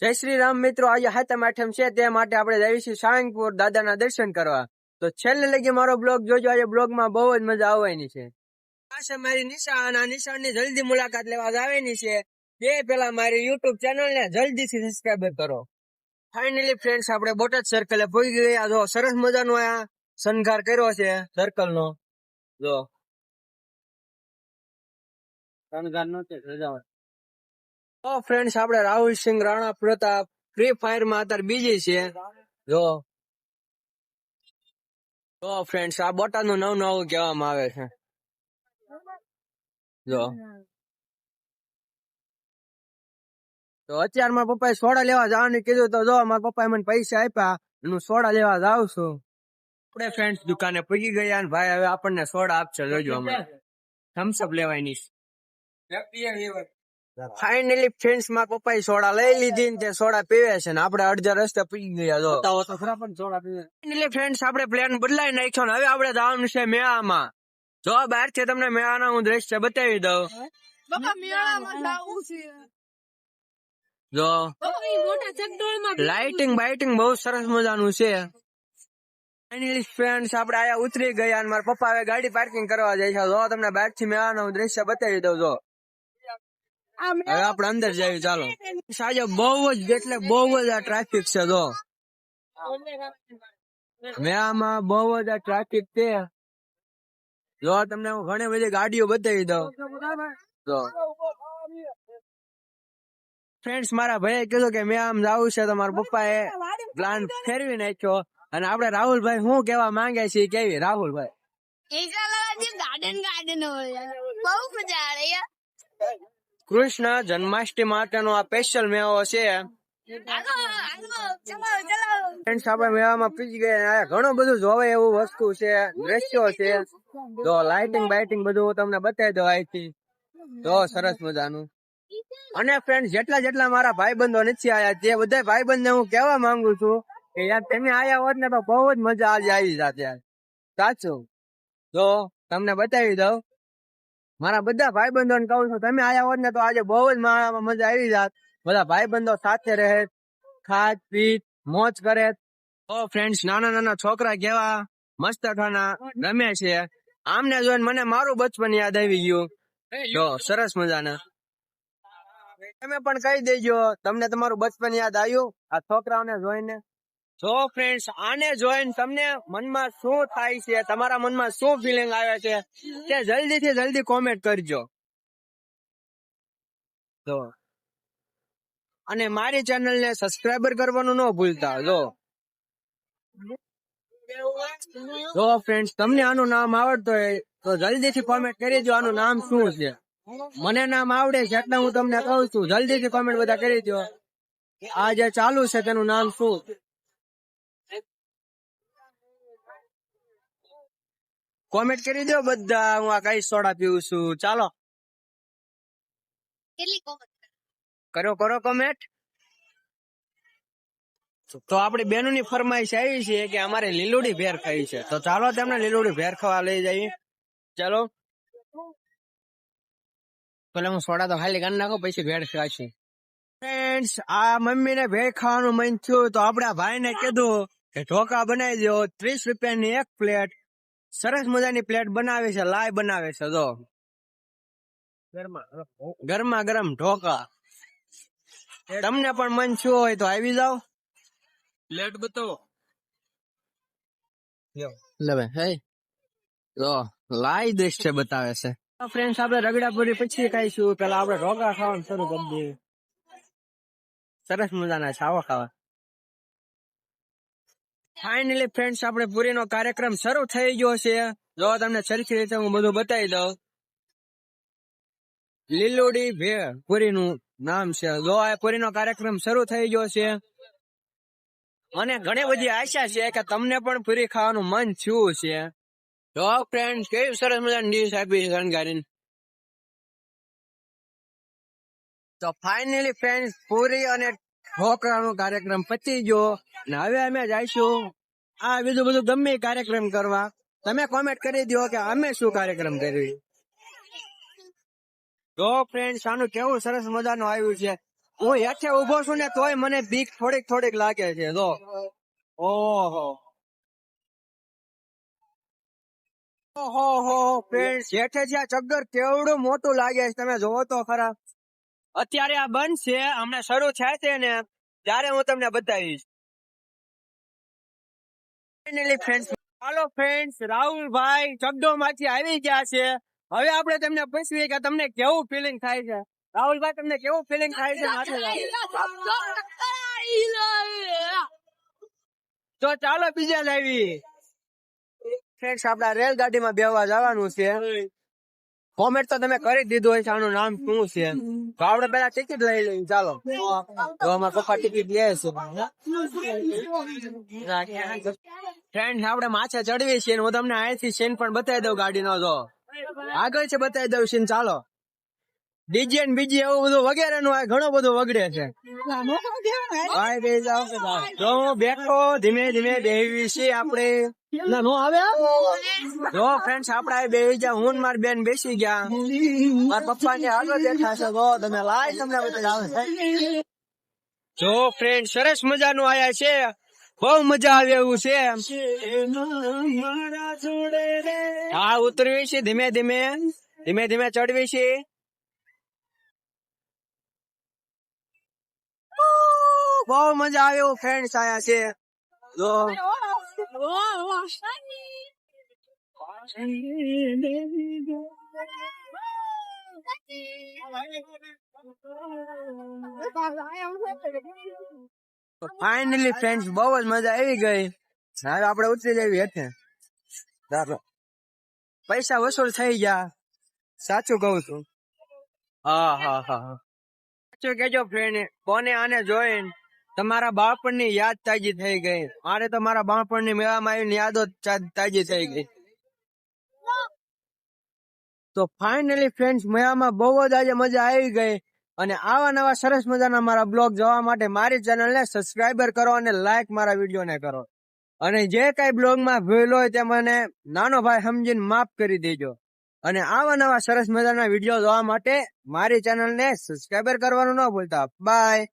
જય શ્રી રામ મિત્રો, આજે હાતમ આઠમ છે તે માટે આપણે જઈશું સાળંગપુર દાદાના દર્શન કરવા. તો છેલ્લે લગી મારો બ્લોગ જોજો. આજે બ્લોગમાં બહુ જ મજા આવવાની છે. આ છે મારી નિશાન. આ નિશાનની જલ્દી મુલાકાત લેવા આવવાની છે. તે પેલા મારી યુટ્યુબ ચેનલને જલ્દીથી સબસ્ક્રાઈબ કરો. ફાઇનલી ફ્રેન્ડ્સ, આપણે બોટાદ સર્કલે પહોંચી ગયા. જો સરસ મજાનો આ શણગાર કર્યો છે સર્કલનો. જો શણગાર નો છે સજાવટ. તો ફ્રેન્ડ્સ, આપણે રાહુલ સિંહ રાણા પ્રતાપ ફ્રી ફાયર માં અત્યારે બીજી છે. જો ફ્રેન્ડ્સ, આ બોટાદ નું નવું નવું કહેવામાં આવે છે. જો તો અત્યારે મારા પપ્પાએ સોડા લેવા જવાનું કીધું, તો જો મારા પપ્પાએ મને પૈસા આપ્યા, હું સોડા લેવા જાઉં છું. આપણે ફ્રેન્ડ્સ દુકાને પૂગી ગયા અને ભાઈ હવે આપણને સોડા આપશે. જોજો હમણાં થમ્સઅપ લેવાની. ફાઇનલી ફ્રેન્ડ્સ, મારા પપ્પાએ સોડા લઈ લીધી ને તે સોડા પીવે છે ને આપણે અડધા રસ્તે પૂગી ગયા. જો ફાઇનલી ફ્રેન્ડ્સ, આપણે પ્લાન બદલાઈ નાખ્યો ને હવે આપણે જવાનું છે મેળામાં. જો બહાર થી તમને મેળાના હું દ્રશ્ય બતાવી દઉં. જો લાઇટિંગ બાઇટિંગ બહુ સરસ મજાનું છે. ફાઇનલી ફ્રેન્ડ્સ, આપણે આયા ઉતરી ગયા અને મારા પપ્પા હવે ગાડી પાર્કિંગ કરવા જાય છે. જો તમને બહાર થી મેળાના હું દ્રશ્ય બતાવી દઉં. જો હવે આપણે અંદર જઈએ, ચાલો. આજે બહુ જ એટલે બહુ જ આ ટ્રાફિક છે. જો મેળામાં બહુ જ આ ટ્રાફિક છે. જો તમને હું ઘણી બધી ગાડીઓ બતાવી દઉં. જો ફ્રેન્ડ્સ, મારા ભાઈએ કીધું કે મેં આમ જવું છે, તો મારા પપ્પાએ પ્લાન ફેરવી નાખ્યો. અને આપણે રાહુલભાઈ શું કેવા માંગે છે કેવી? રાહુલભાઈ, કૃષ્ણ જન્માષ્ટમી માટેનો આ સ્પેશિયલ મેળો છે. ફ્રેન્ડ્સ, આપણે મેળામાં પીજી ગયા. ઘણું બધું જોવે એવું વસ્તુ છે, દ્રશ્યો છે. જો લાઇટિંગ બાઇટિંગ બધું હું તમને બતાવી દઉં અહીંથી. જો સરસ મજાનું. અને ફ્રેન્ડ, જેટલા મારા ભાઈબંધો નથી આયા તે બધા ભાઈબંધને હું કહેવા માંગુ છું કે યાર તમે આયા હોત ને તો બહુ જ મજા આજે આવી જાત યાર. સાચું. જો તમને બતાવી દઉં, મારા બધા ભાઈબંધોને કહું છું તમે આયા હોત ને તો આજે બહુ જ મારામાં મજા આવી જાત. બધા ભાઈબંધો સાથે રહે, ખાત પીત મોજ કરે. તો ફ્રેન્ડ્સ, નાના છોકરા કેવા મસ્ત ખાના રમે છે. આમને જોઈને મને મારું બચપન યાદ આવી ગયું. જો સરસ મજાના. તમે પણ કહી દેજો તમને તમારું બચપન યાદ આવ્યું આ છોકરાઓને જોઈને. જો ફ્રેન્ડ્સ, આને જોઈને તમને મનમાં શું થાય છે, તમારા મનમાં શું ફિલિંગ આવે છે તે જલ્દીથી જલ્દી કોમેન્ટ કરજો. તો અને મારી ચેનલને સબસ્ક્રાઇબર કરવાનું ન ભૂલતા. જો ફ્રેન્ડ્સ, તમને આનું નામ આવડતું હોય તો જલ્દીથી કોમેન્ટ કરી દો આનું નામ શું છે. મને નામ આવડે છે એટલે હું તમને કહું છું, જલ્દીથી કોમેન્ટ બધા કરી દો. આ જે ચાલુ છે તેનું નામ શું? કોમેન્ટ કરી દો બધા. હું આ કઈ સોડા પીવું છું. ચાલો કરો કોમેન્ટ. તો આપડી બેનોની ફરમાઈશ આવી છે કે અમારે લીલુડી ભેર ખાઈ છે, તો ચાલો તેમને લીલુડી ભેર ખાવા લઈ જઈએ. ચાલો પેલા હું સોડા તો ખાલી કરી નાખો, પછી ભેળ ખાશું. ફ્રેન્ડ્સ, આ મમ્મી ને ભેળ ખાવાનું મન થયું તો આપડા ભાઈ ને કીધું કે ઢોકા બનાવી દો. 30 રૂપિયાની એક પ્લેટ. સરસ મજાની પ્લેટ બનાવે છે, લાઈ બનાવે છે. જો ગરમા ગરમ ઢોકા. તમને પણ મન થયું હોય તો આવી જાઓ. પ્લેટ બતાવો. લાઈ દ્રશ્ય બતાવે છે. ફ્રેન્ડ્સ, આપણે રગડાપુરી પછી ખાઈશું. પેલા આપણે ઢોકા ખાવાનું શરૂ કરી દઈએ. સરસ મજાના છે, આવો ખાવા. ફાઇનલી ફ્રેન્ડ્સ, આપણે પૂરીનો કાર્યક્રમ શરૂ થઈ ગયો છે. જો તમને સરખી રીતે હું બધું બતાવી દઉં. લીલુડી ભેળ પૂરીનું નામ છે. જો આ પૂરીનો કાર્યક્રમ શરૂ થઈ ગયો છે અને ઘણી બધી આશા છે કે તમને પણ પૂરી ખાવાનું મન થયું છે. જો ફ્રેન્ડ, કેવી સરસ મજાની ડીશ આપી છે શણગારીને. તો ફાઇનલી ફ્રેન્ડ, પૂરી અને ઢોકળાનો કાર્યક્રમ પતી ગયો અને હવે અમે જઈશું આ બીજું બધું ગમે કાર્યક્રમ કરવા. તમે કોમેન્ટ કરી દો કે અમે શું કાર્યક્રમ કરવી. તો ફ્રેન્ડ્સ, આનું કેવું સરસ મજાનું આવ્યું છે. હું હેઠે ઉભો છું ને તોય મને બીક થોડીક થોડીક લાગે છે. જો ઓહો ઓહો ફ્રેન્ડ્સ, હેઠે છે આ ચક્કર કેવડું મોટું લાગે છે, તમે જોવો તો ખરા. અત્યારે આ બંધ છે, હમણાં શરૂ થાય છે ને ત્યારે હું તમને બતાવીશ. ફાઇનલી ફ્રેન્ડ્સ, હાલો ફ્રેન્ડ્સ, રાહુલભાઈ ચકડો માંથી આવી ગયા છે. હવે આપણે તેમને પૂછીએ કે તમને કેવું ફીલિંગ થાય છે. રાહુલભાઈ, તમને કેવું ફીલિંગ થાય છે માથે? તો ચાલો બીજા લાવી. ફ્રેન્ડ્સ, આપડા રેલગાડીમાં બેહવા જવાનું છે. કોમેન્ટ તો તમે કરી દીધું હોય છે આનું નામ શું છે, તો આપણે પેલા ટિકિટ લઈ લઈએ. ચાલો, તો અમારા પપ્પા ટિકિટ લે છે. ફ્રેન્ડ, આપણે માથે ચડવી છીએ. હું તમને અહીંથી સીન પણ બતાવી દઉં ગાડીનો. જો આગળ છે, બતાવી દઉં સીન. ચાલો, ડીજે ને બીજી એવું બધું વગેરે નું ઘણું બધું વગડે છે. તો હું બેઠો ધીમે ધીમે બેહી છે આપણે. જો ફ્રેન્ડ્સ, આપડે બેસી ગયા. હું મારી બેન બેસી ગયા. મારા પપ્પા ને આગળ બેઠા છે. જો તમે લાઈ તમને બતાવી. જો ફ્રેન્ડ, સરસ મજાનું આયા છે, બહુ મજા આવે એવું છે. હા, ઉતરવી છે ધીમે ધીમે ધીમે ધીમે ચડવી છે. બહુ મજા આવે એવું ફ્રેન્ડ્સ આયા છે. જો ફાઇનલી ફ્રેન્ડ્સ, બહુ જ મજા આવી ગઈ. હવે આપણે ઉતરી જઈએ હેઠે. પૈસા વસૂલ થઈ ગયા, સાચું કહું છું. હા હા હા, સાચું કેજો ફ્રેન્ડ, કોને આને જોઈને તમારા બાળપણની યાદ તાજી થઈ ગઈ. મારે તો મારા બાળપણની મેળામાં આવીને યાદો તાજી થઈ ગઈ. તો ફાઇનલી ફ્રેન્ડ્સ, મેળામાં બહુ જ આજે મજા આવી ગઈ. અને આવા નવા સરસ મજાના મારા બ્લોગ જોવા માટે મારી ચેનલને સબસ્ક્રાઇબર કરો અને લાઈક મારા વિડીયોને કરો. અને જે કઈ બ્લોગમાં ભૂલ હોય તે મને નાનો ભાઈ સમજીને માફ કરી દેજો. અને આવા નવા સરસ મજાના વિડીયો જોવા માટે મારી ચેનલને સબસ્ક્રાઇબર કરવાનું ન ભૂલતા. બાય.